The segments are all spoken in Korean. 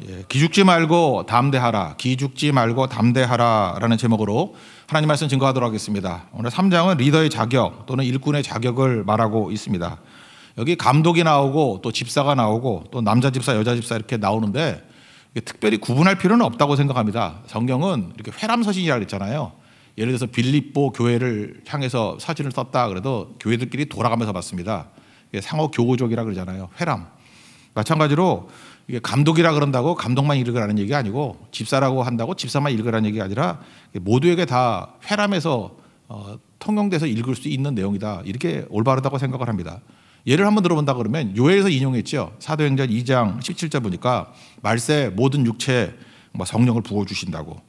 예, 기죽지 말고 담대하라. 기죽지 말고 담대하라라는 제목으로 하나님 말씀 증거하도록 하겠습니다. 오늘 3장은 리더의 자격 또는 일꾼의 자격을 말하고 있습니다. 여기 감독이 나오고 또 집사가 나오고 또 남자 집사, 여자 집사 이렇게 나오는데 특별히 구분할 필요는 없다고 생각합니다. 성경은 이렇게 회람서신이라고 그랬잖아요. 예를 들어서 빌립보 교회를 향해서 사진을 썼다 그래도 교회들끼리 돌아가면서 봤습니다. 상호 교우족이라 그러잖아요. 회람. 마찬가지로 이게 감독이라 그런다고 감독만 읽으라는 얘기가 아니고 집사라고 한다고 집사만 읽으라는 얘기가 아니라 모두에게 다 회람해서 통용돼서 읽을 수 있는 내용이다. 이렇게 올바르다고 생각을 합니다. 예를 한번 들어본다 그러면 요엘에서 인용했죠. 사도행전 2장 17절 보니까 말세 모든 육체에 성령을 부어주신다고.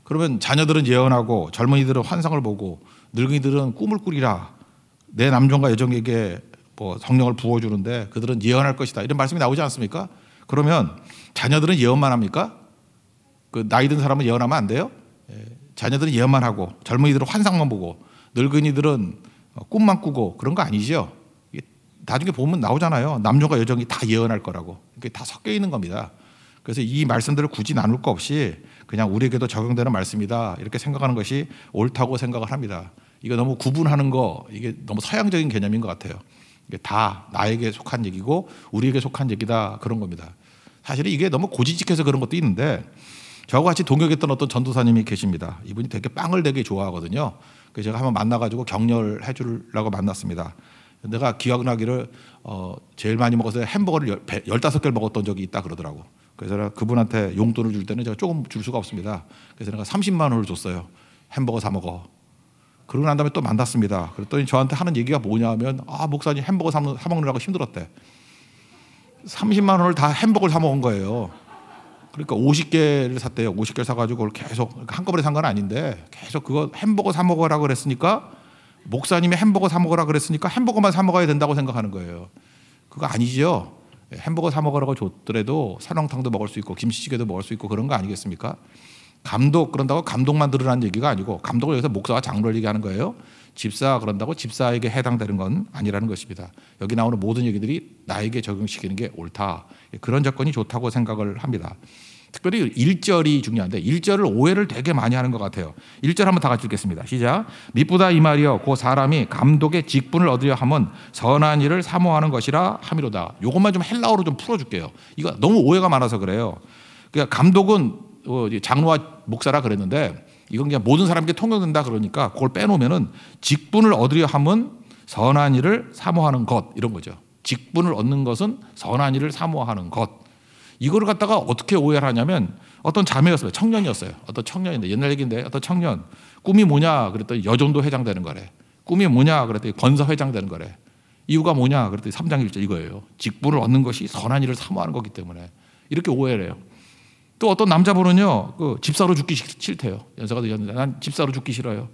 그러면 자녀들은 예언하고 젊은이들은 환상을 보고 늙은이들은 꿈을 꾸리라. 내 남종과 여종에게 성령을 부어주는데 그들은 예언할 것이다. 이런 말씀이 나오지 않습니까? 그러면 자녀들은 예언만 합니까? 그 나이 든 사람은 예언하면 안 돼요? 자녀들은 예언만 하고 젊은이들은 환상만 보고 늙은이들은 꿈만 꾸고 그런 거 아니죠? 나중에 보면 나오잖아요. 남녀가 여종이 다 예언할 거라고. 이게 다 섞여 있는 겁니다. 그래서 이 말씀들을 굳이 나눌 거 없이 그냥 우리에게도 적용되는 말씀이다 이렇게 생각하는 것이 옳다고 생각을 합니다. 이거 너무 구분하는 거 이게 너무 서양적인 개념인 것 같아요. 이게 다 나에게 속한 얘기고 우리에게 속한 얘기다 그런 겁니다. 사실은 이게 너무 고지식해서 그런 것도 있는데 저하고 같이 동역했던 어떤 전도사님이 계십니다. 이분이 되게 빵을 되게 좋아하거든요. 그래서 제가 한번 만나가지고 격려해 주려고 만났습니다. 내가 기억나기를 제일 많이 먹어서 햄버거를 15개를 먹었던 적이 있다 그러더라고. 그래서 내가 그분한테 용돈을 줄 때는 제가 조금 줄 수가 없습니다. 그래서 내가 30만 원을 줬어요. 햄버거 사 먹어. 그러고 난 다음에 또 만났습니다. 그랬더니 저한테 하는 얘기가 뭐냐면 목사님 햄버거 사 먹느라고 힘들었대. 30만 원을 다 햄버거를 사 먹은 거예요. 그러니까 50개를 샀대요. 50개를 사가지고 계속 한꺼번에 산 건 아닌데 계속 그거 햄버거 사 먹으라고 그랬으니까 목사님이 햄버거 사 먹으라 그랬으니까 햄버거만 사 먹어야 된다고 생각하는 거예요. 그거 아니죠. 햄버거 사 먹으라고 줬더라도 설렁탕도 먹을 수 있고 김치찌개도 먹을 수 있고 그런 거 아니겠습니까? 감독 그런다고 감독만 들으라는 얘기가 아니고 감독을 여기서 목사와 장로를 얘기하는 거예요. 집사 그런다고 집사에게 해당되는 건 아니라는 것입니다. 여기 나오는 모든 얘기들이 나에게 적용시키는 게 옳다. 그런 접근이 좋다고 생각을 합니다. 특별히 1절이 중요한데 1절을 오해를 되게 많이 하는 것 같아요. 1절 한번 다 같이 읽겠습니다. 시작. 미쁘다 이 말이여 그 사람이 감독의 직분을 얻으려 함은 선한 일을 사모하는 것이라 함이로다. 이것만 좀 헬라어로 좀 풀어줄게요. 이거 너무 오해가 많아서 그래요. 그러니까 감독은 장로와 목사라 그랬는데 이건 그냥 모든 사람에게 통용된다 그러니까 그걸 빼놓으면은 직분을 얻으려 함은 선한 일을 사모하는 것 이런 거죠. 직분을 얻는 것은 선한 일을 사모하는 것. 이거를 갖다가 어떻게 오해를 하냐면 어떤 자매였어요. 청년이었어요. 어떤 청년인데 옛날 얘기인데 어떤 청년 꿈이 뭐냐 그랬더니 여종도 회장되는 거래. 꿈이 뭐냐 그랬더니 권사 회장되는 거래. 이유가 뭐냐 그랬더니 3장 1절 이거예요. 직분을 얻는 것이 선한 일을 사모하는 거기 때문에 이렇게 오해를 해요. 또 어떤 남자분은요 그 집사로 죽기 싫대요. 연세가 드셨는데 난 집사로 죽기 싫어요.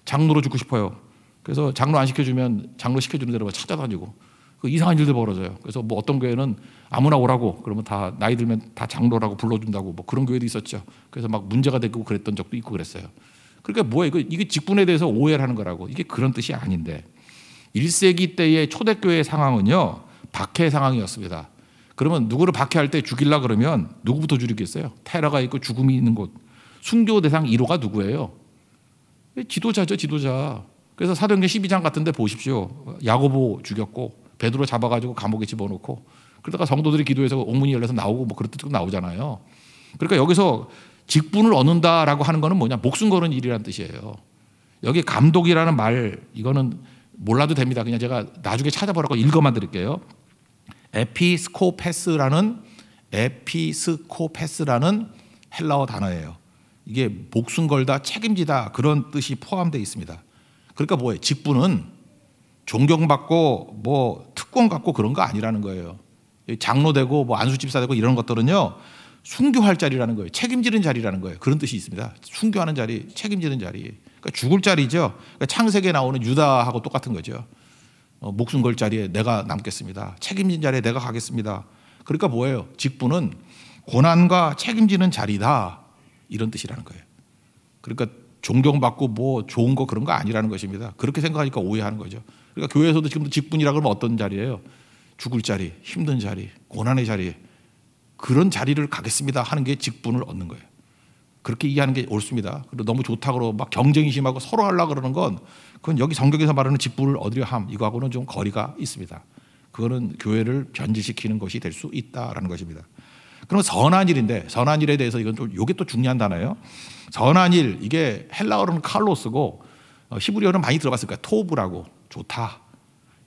장로로 죽고 싶어요. 그래서 장로 안 시켜주면 장로 시켜주는 대로 찾아다니고 그 이상한 일들 벌어져요. 그래서 뭐 어떤 교회는 아무나 오라고 그러면 다 나이 들면 다 장로라고 불러준다고 뭐 그런 교회도 있었죠. 그래서 막 문제가 되고 그랬던 적도 있고 그랬어요. 그러니까 뭐예요? 이게 직분에 대해서 오해를 하는 거라고. 이게 그런 뜻이 아닌데 1세기 때의 초대교회의 상황은요 박해 상황이었습니다. 그러면 누구를 박해할 때 죽이려 그러면 누구부터 죽이겠어요? 테러가 있고 죽음이 있는 곳. 순교 대상 1호가 누구예요? 지도자죠, 지도자. 그래서 사도행전 12장 같은 데 보십시오. 야고보 죽였고 베드로 잡아가지고 감옥에 집어넣고 그러다가 성도들이 기도해서 옥문이 열려서 나오고 뭐 그런 뜻도 나오잖아요. 그러니까 여기서 직분을 얻는다라고 하는 거는 뭐냐? 목숨 거는 일이라는 뜻이에요. 여기 감독이라는 말 이거는 몰라도 됩니다. 그냥 제가 나중에 찾아보라고 읽어만 드릴게요. 에피스코페스라는 헬라어 단어예요. 이게 목숨 걸다 책임지다 그런 뜻이 포함되어 있습니다. 그러니까 뭐예요? 직분은 존경받고 뭐 특권 갖고 그런 거 아니라는 거예요. 장로 되고 뭐 안수집사 되고 이런 것들은요 순교할 자리라는 거예요. 책임지는 자리라는 거예요. 그런 뜻이 있습니다. 순교하는 자리, 책임지는 자리. 그러니까 죽을 자리죠. 그러니까 창세기에 나오는 유다하고 똑같은 거죠. 목숨 걸 자리에 내가 남겠습니다. 책임진 자리에 내가 가겠습니다. 그러니까 뭐예요? 직분은 고난과 책임지는 자리다 이런 뜻이라는 거예요. 그러니까 존경받고 뭐 좋은 거 그런 거 아니라는 것입니다. 그렇게 생각하니까 오해하는 거죠. 그러니까 교회에서도 지금도 직분이라 그러면 어떤 자리예요? 죽을 자리, 힘든 자리, 고난의 자리. 그런 자리를 가겠습니다 하는 게 직분을 얻는 거예요. 그렇게 이해하는 게 옳습니다. 그리고 너무 좋다고 막 경쟁이 심하고 서로 하려고 그러는 건 그건 여기 성경에서 말하는 직분을 얻으려 함, 이거하고는 좀 거리가 있습니다. 그거는 교회를 변질시키는 것이 될 수 있다라는 것입니다. 그럼 선한 일인데, 선한 일에 대해서 이건 또 이게 또 중요한 단어예요. 선한 일, 이게 헬라어로는 칼로스고 히브리어는 많이 들어봤을 거예요. 토브라고, 좋다.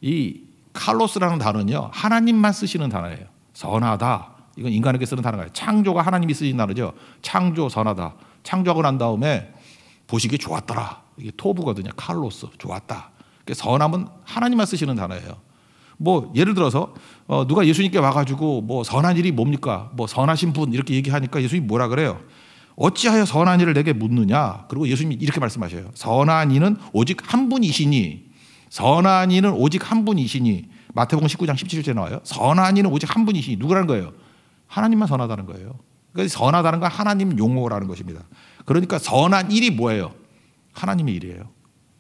이 칼로스라는 단어는요, 하나님만 쓰시는 단어예요. 선하다, 이건 인간에게 쓰는 단어가 아니에요. 창조가 하나님이 쓰신 단어죠. 창조, 선하다. 창조하고 난 다음에 보시기 좋았더라, 이게 토브거든요. 칼로스, 좋았다. 선함은 하나님만 쓰시는 단어예요. 뭐 예를 들어서 누가 예수님께 와가지고 뭐 선한 일이 뭡니까, 뭐 선하신 분 이렇게 얘기하니까 예수님이 뭐라 그래요? 어찌하여 선한 일을 내게 묻느냐. 그리고 예수님이 이렇게 말씀하셔요. 선한 이는 오직 한 분이시니, 선한 이는 오직 한 분이시니. 마태복음 19장 17절에 나와요. 선한 이는 오직 한 분이시니. 누구라는 거예요? 하나님만 선하다는 거예요. 그러니까 선하다는 건 하나님 용어라는 것입니다. 그러니까 선한 일이 뭐예요? 하나님의 일이에요.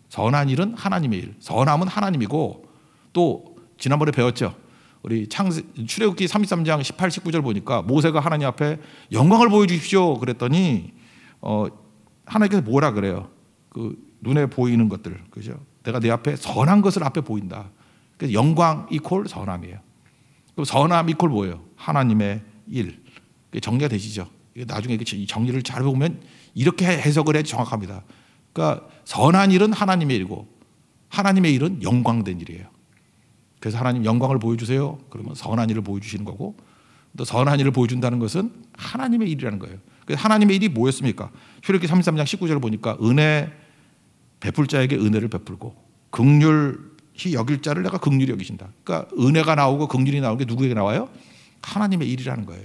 선한 일은 하나님의 일. 선함은 하나님이고, 또 지난번에 배웠죠. 우리 출애굽기 33장 18, 19절 보니까 모세가 하나님 앞에 영광을 보여주십시오 그랬더니 하나님께서 뭐라 그래요? 그 눈에 보이는 것들, 그죠? 내가 내 앞에 선한 것을 앞에 보인다. 그래서 영광 이퀄 선함이에요. 그럼 선함 이퀄 뭐예요? 하나님의 일. 정리가 되시죠? 나중에 이 정리를 잘 보면 이렇게 해석을 해야 정확합니다. 그러니까 선한 일은 하나님의 일이고 하나님의 일은 영광된 일이에요. 그래서 하나님 영광을 보여주세요. 그러면 선한 일을 보여주시는 거고, 또 선한 일을 보여준다는 것은 하나님의 일이라는 거예요. 그래서 하나님의 일이 뭐였습니까? 출애굽기 33장 19절을 보니까 은혜 베풀 자에게 은혜를 베풀고 긍휼히 여길 자를 내가 긍휼히 여기신다. 그러니까 은혜가 나오고 긍휼이 나오는 게 누구에게 나와요? 하나님의 일이라는 거예요.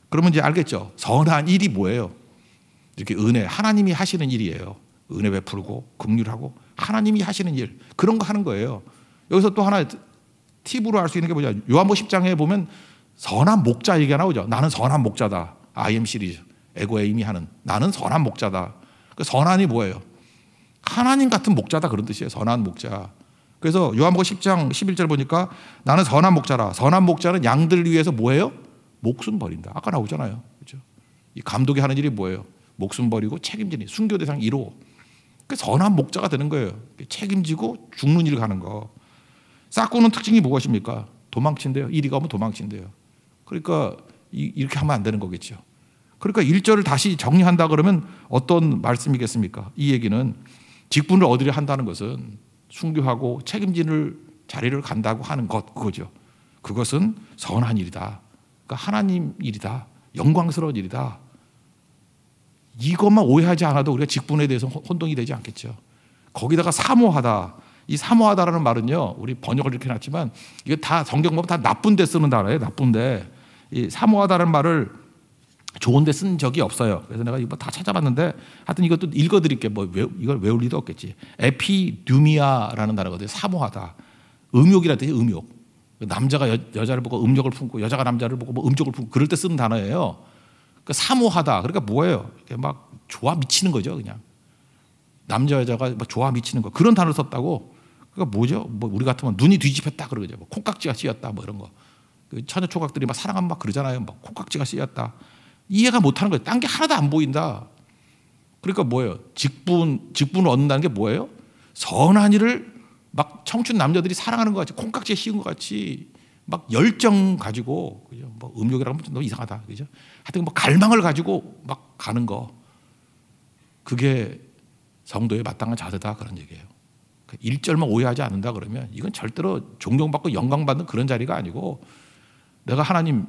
그러면 이제 알겠죠? 선한 일이 뭐예요? 이렇게 은혜, 하나님이 하시는 일이에요. 은혜 베풀고 긍휼하고 하나님이 하시는 일, 그런 거 하는 거예요. 여기서 또 하나 팁으로 알 수 있는 게 뭐냐, 요한복음 10장에 보면 선한 목자 얘기가 나오죠. 나는 선한 목자다. IM 시리즈, 에고 에임이 하는 나는 선한 목자다. 그 선한이 뭐예요? 하나님 같은 목자다, 그런 뜻이에요. 선한 목자. 그래서 요한복음 10장 11절 보니까 나는 선한 목자라. 선한 목자는 양들을 위해서 뭐예요? 목숨 버린다. 아까 나오잖아요. 그렇죠? 이 감독이 하는 일이 뭐예요? 목숨 버리고 책임지는, 순교 대상 1호. 그 선한 목자가 되는 거예요. 책임지고 죽는 일 가는 거. 싹고는 특징이 무엇입니까? 도망친대요. 이리가 오면 도망친대요. 그러니까 이렇게 하면 안 되는 거겠죠. 그러니까 1절을 다시 정리한다 그러면 어떤 말씀이겠습니까? 이 얘기는 직분을 얻으려 한다는 것은 순교하고 책임지는 자리를 간다고 하는 것, 그거죠. 그것은 선한 일이다. 그러니까 하나님 일이다. 영광스러운 일이다. 이것만 오해하지 않아도 우리가 직분에 대해서 혼동이 되지 않겠죠. 거기다가 사모하다. 이 사모하다라는 말은요, 우리 번역을 이렇게 해놨지만 이게 다 성경 보면 다 나쁜데 쓰는 단어예요. 나쁜데. 이 사모하다라는 말을 좋은데 쓴 적이 없어요. 그래서 내가 이거 다 찾아봤는데 하여튼 이것도 읽어드릴게. 뭐 이걸 외울 리도 없겠지. 에피듀미아라는 단어거든요. 사모하다. 음욕이라는 뜻이 음욕. 남자가 여자를 보고 음욕을 품고 여자가 남자를 보고 뭐 음욕을 품고 그럴 때 쓰는 단어예요. 그러니까 사모하다. 그러니까 뭐예요? 막 좋아 미치는 거죠, 그냥. 남자 여자가 막 좋아 미치는 거, 그런 단어를 썼다고. 그러니까 뭐죠? 뭐 우리 같으면 눈이 뒤집혔다 그러죠. 뭐 콩깍지가 씌었다 뭐 이런 거. 그 처녀 초각들이 막 사랑하면 막 그러잖아요. 막 콩깍지가 씌었다. 이해가 못하는 거예요. 딴 게 하나도 안 보인다. 그러니까 뭐예요? 직분을 얻는다는 게 뭐예요? 선한 일을 막 청춘 남자들이 사랑하는 것 같이, 콩깍지에 씌운 것 같이 막 열정 가지고, 그죠? 뭐 음욕이라고 하면 너무 이상하다, 그죠? 하여튼 뭐 갈망을 가지고 막 가는 거, 그게 성도의 마땅한 자세다, 그런 얘기예요. 1절만 오해하지 않는다 그러면 이건 절대로 존경받고 영광받는 그런 자리가 아니고, 내가 하나님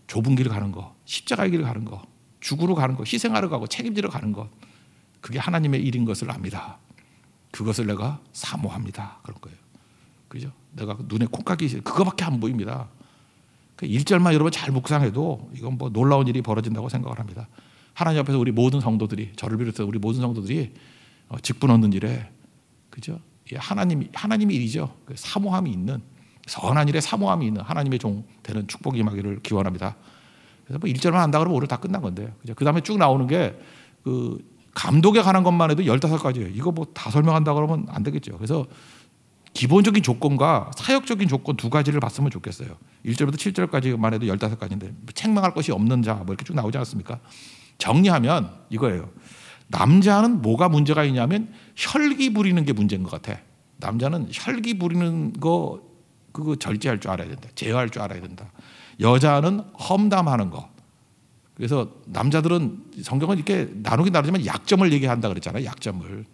좁은 길을 가는 거, 십자가의 길을 가는 거, 죽으러 가는 거, 희생하러 가고 책임지러 가는 것, 그게 하나님의 일인 것을 압니다. 그것을 내가 사모합니다, 그런 거예요. 그죠? 내가 눈에 콩깍이 그거밖에 안 보입니다. 1절만 여러분 잘 묵상해도 이건 뭐 놀라운 일이 벌어진다고 생각을 합니다. 하나님 앞에서 우리 모든 성도들이, 저를 비롯해서 우리 모든 성도들이 직분 얻는 일에, 그죠? 하나님의 일이죠. 사모함이 있는, 선한 일에 사모함이 있는 하나님의 종 되는 축복이 임하기를 기원합니다. 그래서 뭐 1절만 한다 그러면 오늘 다 끝난 건데, 그죠? 그 다음에 쭉 나오는 게 감독에 관한 것만 해도 15가지예요. 이거 뭐 다 설명한다 그러면 안 되겠죠. 그래서 기본적인 조건과 사역적인 조건 두 가지를 봤으면 좋겠어요. 1절부터 7절까지만 해도 15가지인데 책망할 것이 없는 자 뭐 이렇게 쭉 나오지 않습니까? 정리하면 이거예요. 남자는 뭐가 문제가 있냐면 혈기 부리는 게 문제인 것 같아. 남자는 혈기 부리는 거 그거 절제할 줄 알아야 된다. 제어할 줄 알아야 된다. 여자는 험담하는 거. 그래서 남자들은 성경은 이렇게 나누긴 나누지만 약점을 얘기한다 그랬잖아요. 약점을.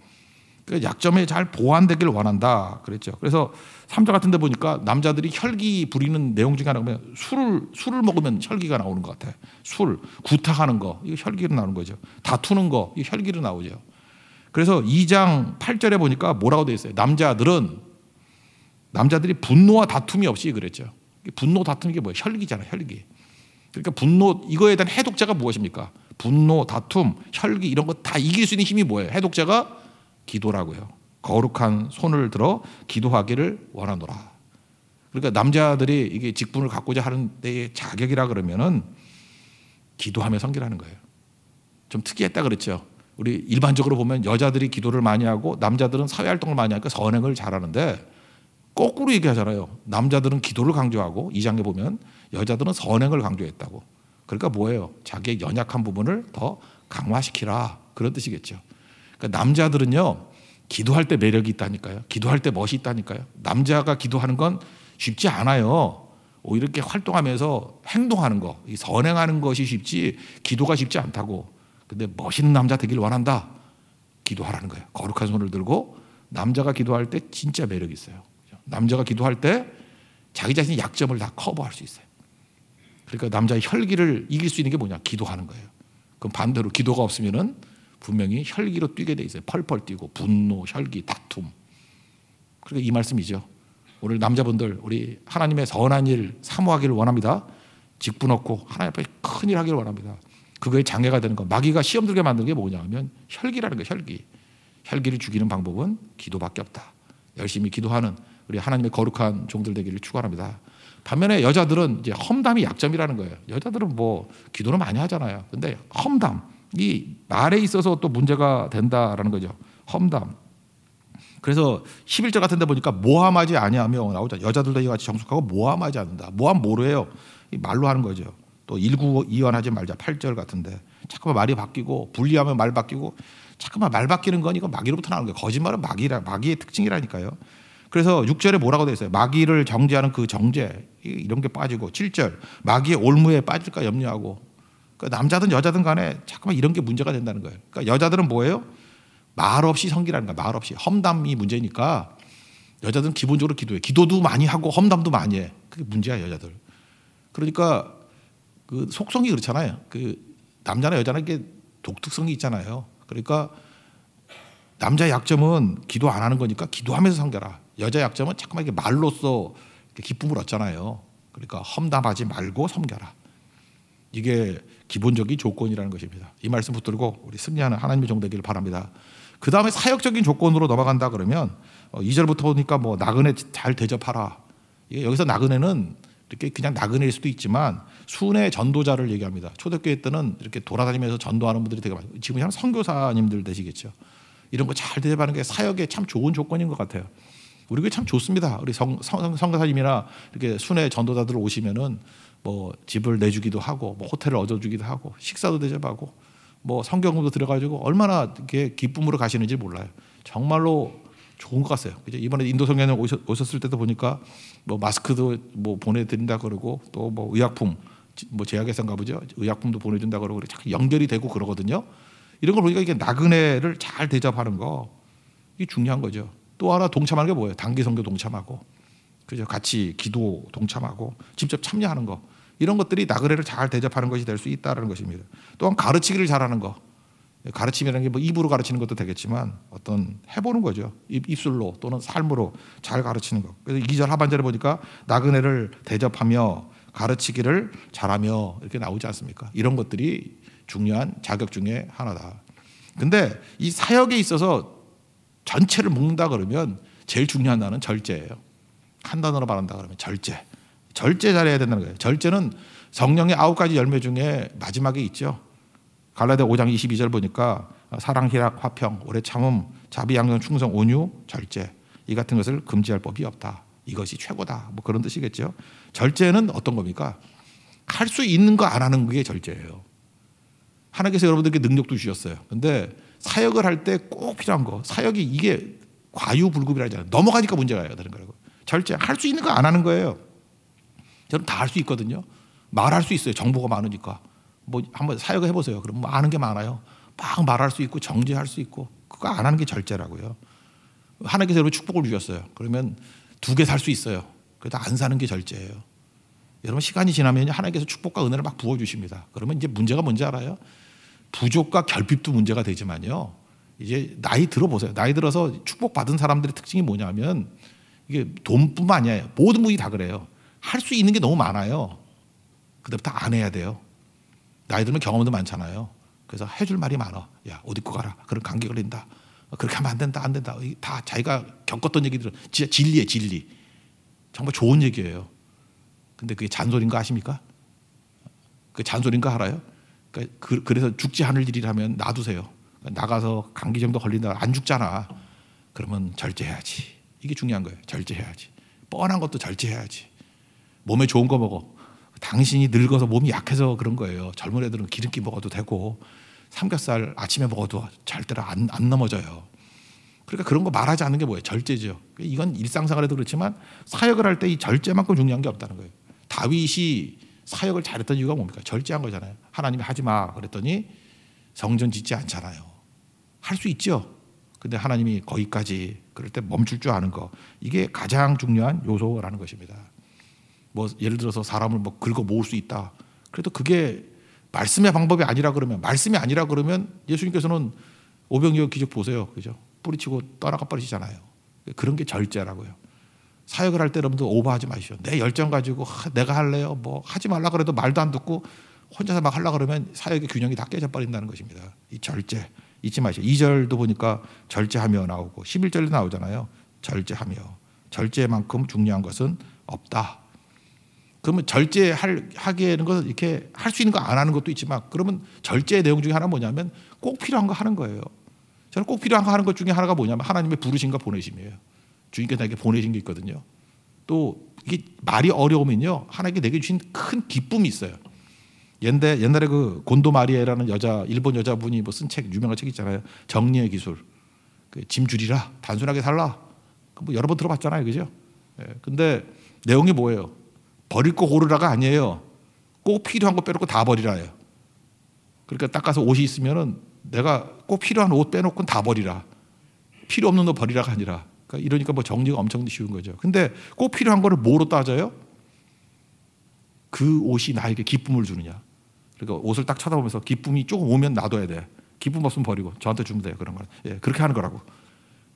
그 약점에 잘 보완되길 원한다 그랬죠. 그래서 3절 같은 데 보니까 남자들이 혈기 부리는 내용 중에 하나가 술을 먹으면 혈기가 나오는 것 같아. 술, 구타하는 거 이거 혈기로 나오는 거죠. 다투는 거 이거 혈기로 나오죠. 그래서 2장 8절에 보니까 뭐라고 되어 있어요. 남자들이 분노와 다툼이 없이 그랬죠. 분노 다툼이 뭐예요? 혈기잖아요. 혈기. 그러니까 분노 이거에 대한 해독제가 무엇입니까? 분노, 다툼, 혈기 이런 거 다 이길 수 있는 힘이 뭐예요? 해독제가 기도라고요. 거룩한 손을 들어 기도하기를 원하노라. 그러니까 남자들이 이게 직분을 갖고자 하는 데의 자격이라 그러면은 기도하며 섬기라는 거예요. 좀 특이했다 그랬죠. 우리 일반적으로 보면 여자들이 기도를 많이 하고 남자들은 사회활동을 많이 하니까 선행을 잘하는데 거꾸로 얘기하잖아요. 남자들은 기도를 강조하고 2장에 보면 여자들은 선행을 강조했다고. 그러니까 뭐예요? 자기의 연약한 부분을 더 강화시키라 그런 뜻이겠죠. 그러니까 남자들은요 기도할 때 매력이 있다니까요. 기도할 때 멋이 있다니까요. 남자가 기도하는 건 쉽지 않아요. 오히려 이렇게 활동하면서 행동하는 거, 선행하는 것이 쉽지 기도가 쉽지 않다고. 근데 멋있는 남자 되길 원한다. 기도하라는 거예요. 거룩한 손을 들고 남자가 기도할 때 진짜 매력이 있어요. 남자가 기도할 때 자기 자신의 약점을 다 커버할 수 있어요. 그러니까 남자의 혈기를 이길 수 있는 게 뭐냐? 기도하는 거예요. 그럼 반대로 기도가 없으면은 분명히 혈기로 뛰게 돼 있어요. 펄펄 뛰고 분노, 혈기, 다툼. 그러니까 이 말씀이죠. 오늘 남자분들 우리 하나님의 선한 일 사모하기를 원합니다. 직분 얻고 하나님 앞에 큰 일 하기를 원합니다. 그거에 장애가 되는 거. 마귀가 시험 들게 만드는 게 뭐냐 하면 혈기라는 거예요. 혈기. 혈기를 죽이는 방법은 기도밖에 없다. 열심히 기도하는 우리 하나님의 거룩한 종들 되기를 축원합니다. 반면에 여자들은 이제 험담이 약점이라는 거예요. 여자들은 뭐 기도는 많이 하잖아요. 근데 험담 이 말에 있어서 또 문제가 된다라는 거죠. 험담. 그래서 11절 같은 데 보니까 모함하지 아니하며 나오죠. 여자들도 이와 같이 정숙하고 모함하지 않는다. 모함 뭐로 해요? 이 말로 하는 거죠. 또 일구이원하지 말자. 8절 같은데 잠깐만 말이 바뀌고 분리하면 말 바뀌고 잠깐만 말 바뀌는 건 이거 마귀로부터 나오는 거예요. 거짓말은 마귀의 특징이라니까요. 그래서 6절에 뭐라고 되어 있어요? 마귀를 정죄하는 그 정죄 이런 게 빠지고 7절 마귀의 올무에 빠질까 염려하고 그러니까 남자든 여자든 간에 잠깐만 이런 게 문제가 된다는 거예요. 그러니까 여자들은 뭐예요? 말 없이 섬기라는 거야. 말 없이. 험담이 문제니까 여자들은 기본적으로 기도해. 기도도 많이 하고 험담도 많이 해. 그게 문제야 여자들. 그러니까 그 속성이 그렇잖아요. 그 남자나 여자나 이게 독특성이 있잖아요. 그러니까 남자 약점은 기도 안 하는 거니까 기도하면서 섬겨라. 여자 약점은 잠깐만 이게 말로써 기쁨을 얻잖아요. 그러니까 험담하지 말고 섬겨라. 이게 기본적인 조건이라는 것입니다. 이 말씀 붙들고 우리 승리하는 하나님의 종 되기를 바랍니다. 그 다음에 사역적인 조건으로 넘어간다 그러면 2절부터 보니까 뭐 나그네 잘 대접하라. 여기서 나그네는 이렇게 그냥 나그네일 수도 있지만 순회 전도자를 얘기합니다. 초대교회 때는 이렇게 돌아다니면서 전도하는 분들이 되게 많아요. 지금 한 선교사님들 되시겠죠. 이런 거 잘 대접하는 게 사역에 참 좋은 조건인 것 같아요. 우리 교회 참 좋습니다. 우리 선교사님이나 이렇게 순회 전도자들 오시면은 뭐 집을 내주기도 하고 뭐 호텔을 얻어주기도 하고 식사도 대접하고 뭐 성경도 들어가지고 얼마나 이렇게 기쁨으로 가시는지 몰라요. 정말로 좋은 것 같아요. 이번에 인도 성교사님 오셨을 때도 보니까 뭐 마스크도 뭐 보내드린다 그러고 또 뭐 의약품 뭐 제약회사인가 보죠. 의약품도 보내준다 그러고 연결이 되고 그러거든요. 이런 걸 보니까 이게 나그네를 잘 대접하는 거 이게 중요한 거죠. 또 하나 동참하는 게 뭐예요? 단기 선교 동참하고 그죠? 같이 기도 동참하고 직접 참여하는 거 이런 것들이 나그네를 잘 대접하는 것이 될 수 있다는 것입니다. 또한 가르치기를 잘하는 거 가르침이라는 게 뭐 입으로 가르치는 것도 되겠지만 어떤 해보는 거죠. 입술로 또는 삶으로 잘 가르치는 거. 그래서 2절 하반절에 보니까 나그네를 대접하며 가르치기를 잘하며 이렇게 나오지 않습니까? 이런 것들이 중요한 자격 중에 하나다. 근데 이 사역에 있어서 전체를 묶는다 그러면 제일 중요한 단어는 절제예요. 한 단어로 말한다 그러면 절제. 절제 잘해야 된다는 거예요. 절제는 성령의 9가지 열매 중에 마지막에 있죠. 갈라디아 5장 22절 보니까 사랑, 희락, 화평, 오래 참음, 자비, 양선, 충성, 온유, 절제. 이 같은 것을 금지할 법이 없다. 이것이 최고다. 뭐 그런 뜻이겠죠. 절제는 어떤 겁니까? 할 수 있는 거 안 하는 게 절제예요. 하나님께서 여러분들께 능력도 주셨어요. 근데 사역을 할 때 꼭 필요한 거, 사역이 이게 과유불급이라잖아요. 넘어가니까 문제가 되는 거라고. 절제, 할 수 있는 거 안 하는 거예요. 저는 다 할 수 있거든요. 말할 수 있어요. 정보가 많으니까. 뭐 한번 사역을 해보세요. 그럼 뭐 아는 게 많아요. 막 말할 수 있고 정죄할 수 있고 그거 안 하는 게 절제라고요. 하나님께서 여러분 축복을 주셨어요. 그러면 2개 살 수 있어요. 그래도 안 사는 게 절제예요. 여러분 시간이 지나면 하나님께서 축복과 은혜를 막 부어주십니다. 그러면 이제 문제가 뭔지 알아요? 부족과 결핍도 문제가 되지만요. 이제 나이 들어보세요. 나이 들어서 축복받은 사람들의 특징이 뭐냐면 이게 돈뿐만 아니에요. 모든 분이 다 그래요. 할 수 있는 게 너무 많아요. 그다음부터 안 해야 돼요. 나이 들면 경험도 많잖아요. 그래서 해줄 말이 많아. 야, 옷 입고 가라. 그럼 감기 걸린다. 그렇게 하면 안 된다. 안 된다. 다 자기가 겪었던 얘기들은 진짜 진리예요. 진리. 정말 좋은 얘기예요. 근데 그게 잔소리인가 아십니까? 그게 잔소리인가 알아요? 그러니까 그래서 죽지 않을 일이라면 놔두세요. 나가서 감기 정도 걸린다. 안 죽잖아. 그러면 절제해야지. 이게 중요한 거예요. 절제해야지. 뻔한 것도 절제해야지. 몸에 좋은 거 먹어. 당신이 늙어서 몸이 약해서 그런 거예요. 젊은 애들은 기름기 먹어도 되고 삼겹살 아침에 먹어도 절대로 안 넘어져요. 그러니까 그런 거 말하지 않는 게 뭐예요? 절제죠. 이건 일상생활에도 그렇지만 사역을 할 때 이 절제만큼 중요한 게 없다는 거예요. 다윗이 사역을 잘했던 이유가 뭡니까? 절제한 거잖아요. 하나님이 하지 마 그랬더니 성전 짓지 않잖아요. 할 수 있죠. 근데 하나님이 거기까지 그럴 때 멈출 줄 아는 거, 이게 가장 중요한 요소라는 것입니다. 뭐 예를 들어서 사람을 뭐 긁어 모을 수 있다. 그래도 그게 말씀의 방법이 아니라 그러면, 말씀이 아니라 그러면 예수님께서는 오병이어 기적 보세요. 그죠? 뿌리치고 떠나가 버리시잖아요. 그런 게 절제라고요. 사역을 할 때 여러분들 오버하지 마시오. 내 열정 가지고 내가 할래요. 뭐 하지 말라 그래도 말도 안 듣고 혼자서 막 하려고 그러면 사역의 균형이 다 깨져버린다는 것입니다. 이 절제 잊지 마시오. 2절도 보니까 절제하며 나오고 11절도 나오잖아요. 절제하며. 절제만큼 중요한 것은 없다. 그러면 절제하기에는 것은 이렇게 할 수 있는 거 안 하는 것도 있지만, 그러면 절제의 내용 중에 하나 뭐냐면 꼭 필요한 거 하는 거예요. 저는 꼭 필요한 거 하는 것 중에 하나가 뭐냐면 하나님의 부르심과 보내심이에요. 주님께서 나에게 보내신 게 있거든요. 또 이게 말이 어려우면요, 하나님께 내게 주신 큰 기쁨이 있어요. 옛날에 그 곤도 마리에라는 일본 여자분이 뭐 쓴 책, 유명한 책 있잖아요. 정리의 기술. 짐 줄이라, 단순하게 살라. 뭐 여러 번 들어봤잖아요, 그죠? 근데 내용이 뭐예요? 버릴 거 고르라가 아니에요. 꼭 필요한 거 빼놓고 다 버리라예요. 그러니까 딱 가서 옷이 있으면은 내가 꼭 필요한 옷 빼놓고는 다 버리라. 필요 없는 옷 버리라가 아니라. 이러니까 뭐 정리가 엄청 쉬운 거죠. 근데 꼭 필요한 거를 뭐로 따져요? 그 옷이 나에게 기쁨을 주느냐. 그러니까 옷을 딱 쳐다보면서 기쁨이 조금 오면 놔둬야 돼. 기쁨 없으면 버리고 저한테 주면 돼요. 그런 거. 예, 그렇게 하는 거라고.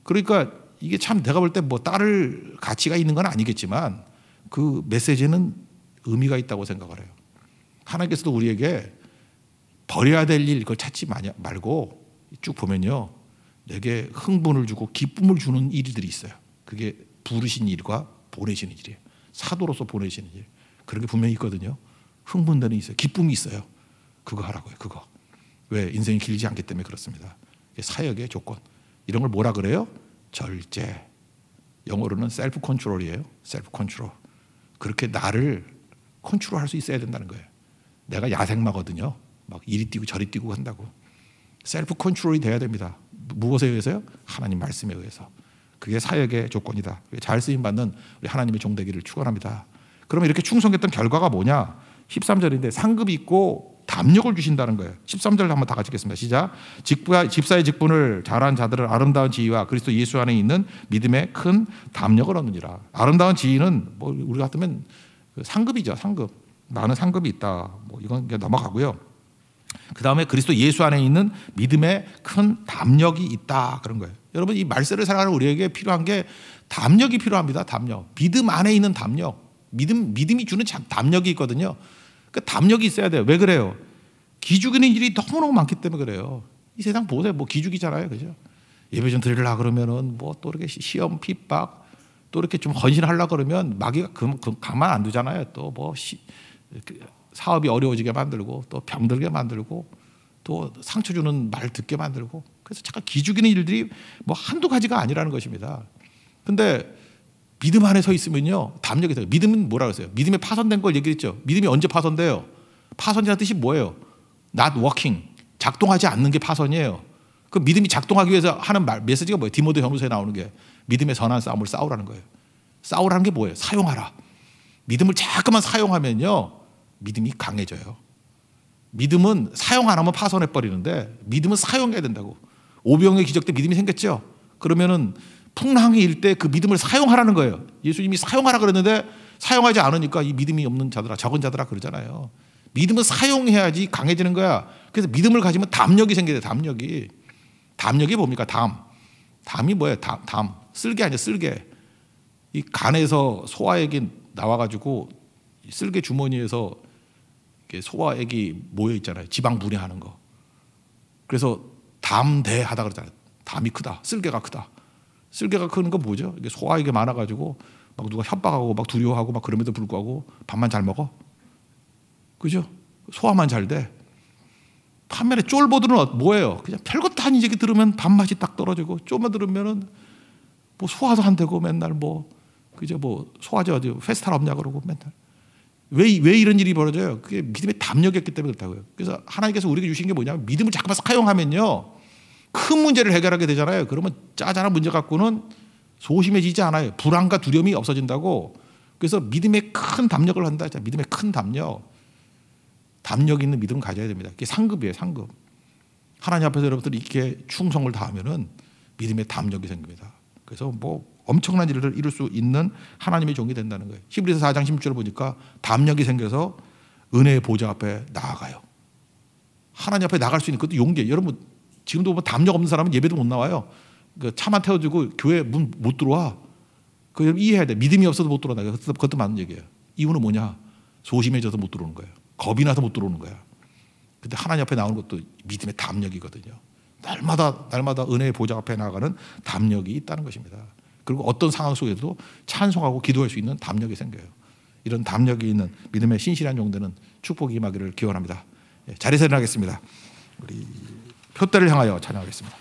그러니까 이게 참 내가 볼 때 뭐 따를 가치가 있는 건 아니겠지만 그 메시지는 의미가 있다고 생각을 해요. 하나님께서도 우리에게 버려야 될 일 그걸 찾지 말고 쭉 보면요, 내게 흥분을 주고 기쁨을 주는 일들이 있어요. 그게 부르신 일과 보내시는 일이에요. 사도로서 보내시는 일. 그런 게 분명히 있거든요. 흥분되는 일이 있어요. 기쁨이 있어요. 그거 하라고요. 그거. 왜? 인생이 길지 않기 때문에 그렇습니다. 사역의 조건. 이런 걸 뭐라 그래요? 절제. 영어로는 셀프 컨트롤이에요. 셀프 컨트롤. 그렇게 나를 컨트롤할 수 있어야 된다는 거예요. 내가 야생마거든요. 막 이리 뛰고 저리 뛰고 한다고. 셀프 컨트롤이 돼야 됩니다. 무엇에 의해서요? 하나님 말씀에 의해서. 그게 사역의 조건이다. 잘 쓰임 받는 우리 하나님의 종되기를 축원합니다. 그러면 이렇게 충성했던 결과가 뭐냐? 13절인데 상급이 있고 담력을 주신다는 거예요. 13절 한번 다 같이 읽겠습니다. 시작. 집사의 직분을 잘한 자들은 아름다운 지위와 그리스도 예수 안에 있는 믿음의 큰 담력을 얻느니라. 아름다운 지위는 뭐 우리 같으면 상급이죠. 상급. 나는 상급이 있다. 뭐 이건 넘어가고요. 그 다음에 그리스도 예수 안에 있는 믿음의 큰 담력이 있다. 그런 거예요. 여러분, 이 말세를 살아가는 우리에게 필요한 게 담력이 필요합니다. 담력. 믿음 안에 있는 담력. 믿음이 주는 담력이 있거든요. 그 담력이 있어야 돼요. 왜 그래요? 기죽이는 일이 너무너무 많기 때문에 그래요. 이 세상 보세요. 뭐 기죽이잖아요. 그죠? 예배 좀 드리려고 그러면은 뭐 또 이렇게 시험, 핍박, 또 이렇게 좀 헌신하려고 그러면 마귀가 가만 안 두잖아요. 또 뭐 사업이 어려워지게 만들고 또 병들게 만들고 또 상처 주는 말 듣게 만들고, 그래서 잠깐 기죽이는 일들이 뭐 한두 가지가 아니라는 것입니다. 근데 믿음 안에 서 있으면요, 담력이 돼요. 믿음은 뭐라 그랬어요? 믿음에 파손된 걸 얘기했죠. 믿음이 언제 파손돼요? 파손이라는 뜻이 뭐예요? Not working. 작동하지 않는 게 파손이에요. 그 믿음이 작동하기 위해서 하는 메시지가 뭐예요? 디모데 전후서에 나오는 게 믿음의 선한 싸움을 싸우라는 거예요. 싸우라는 게 뭐예요? 사용하라. 믿음을 자꾸만 사용하면요, 믿음이 강해져요. 믿음은 사용 안 하면 파손해 버리는데 믿음은 사용해야 된다고. 오병의 기적 때 믿음이 생겼죠. 그러면은 풍랑이 일 때 그 믿음을 사용하라는 거예요. 예수님이 사용하라 그랬는데 사용하지 않으니까 이 믿음이 없는 자들아, 적은 자들아 그러잖아요. 믿음은 사용해야지 강해지는 거야. 그래서 믿음을 가지면 담력이 생겨야 돼. 담력이. 담력이 뭡니까? 담이 뭐예요? 담. 쓸개 아니야, 쓸개. 이 간에서 소화액이 나와가지고 쓸개 주머니에서 소화액이 모여 있잖아요. 지방 분해하는 거. 그래서 담대하다 그러잖아요. 담이 크다. 쓸개가 크다. 쓸개가 큰 건 뭐죠? 이게 소화액이 많아가지고 막 누가 협박하고 막 두려워하고 막 그럼에도 불구하고 밥만 잘 먹어. 그죠? 소화만 잘 돼. 반면에 쫄보들은 뭐예요? 그냥 별것도 아닌 얘기 들으면 밥맛이 딱 떨어지고, 좀만 들으면은 뭐 소화도 안 되고 맨날 뭐 그죠? 뭐 소화제 어디 페스탈 없냐 그러고 맨날. 왜 이런 일이 벌어져요? 그게 믿음의 담력이었기 때문에 그렇다고요. 그래서 하나님께서 우리에게 주신 게 뭐냐면 믿음을 잠깐만 사용하면요, 큰 문제를 해결하게 되잖아요. 그러면 짜잘한 문제 갖고는 소심해지지 않아요. 불안과 두려움이 없어진다고. 그래서 믿음의 큰 담력을 한다. 믿음의 큰 담력. 담력 있는 믿음 가져야 됩니다. 그게 상급이에요, 상급. 하나님 앞에서 여러분들이 이렇게 충성을 다하면은 믿음의 담력이 생깁니다. 그래서 뭐 엄청난 일을 이룰 수 있는 하나님의 종이 된다는 거예요. 히브리서 4장 16절을 보니까 담력이 생겨서 은혜의 보좌 앞에 나아가요. 하나님 앞에 나갈 수 있는 그것도 용기예요. 여러분 지금도 뭐 담력 없는 사람은 예배도 못 나와요. 그 차만 태워주고 교회 문 못 들어와. 그거 이해해야 돼. 믿음이 없어도 못 들어오나. 그것도 맞는 얘기예요. 이유는 뭐냐? 소심해져서 못 들어오는 거예요. 겁이 나서 못 들어오는 거야. 근데 하나님 앞에 나오는 것도 믿음의 담력이거든요. 날마다 은혜의 보좌 앞에 나가는 담력이 있다는 것입니다. 그리고 어떤 상황 속에서도 찬송하고 기도할 수 있는 담력이 생겨요. 이런 담력이 있는 믿음의 신실한 용되는 축복이 임하기를 기원합니다. 자리에서 일어나겠습니다. 우리 표대를 향하여 찬양하겠습니다.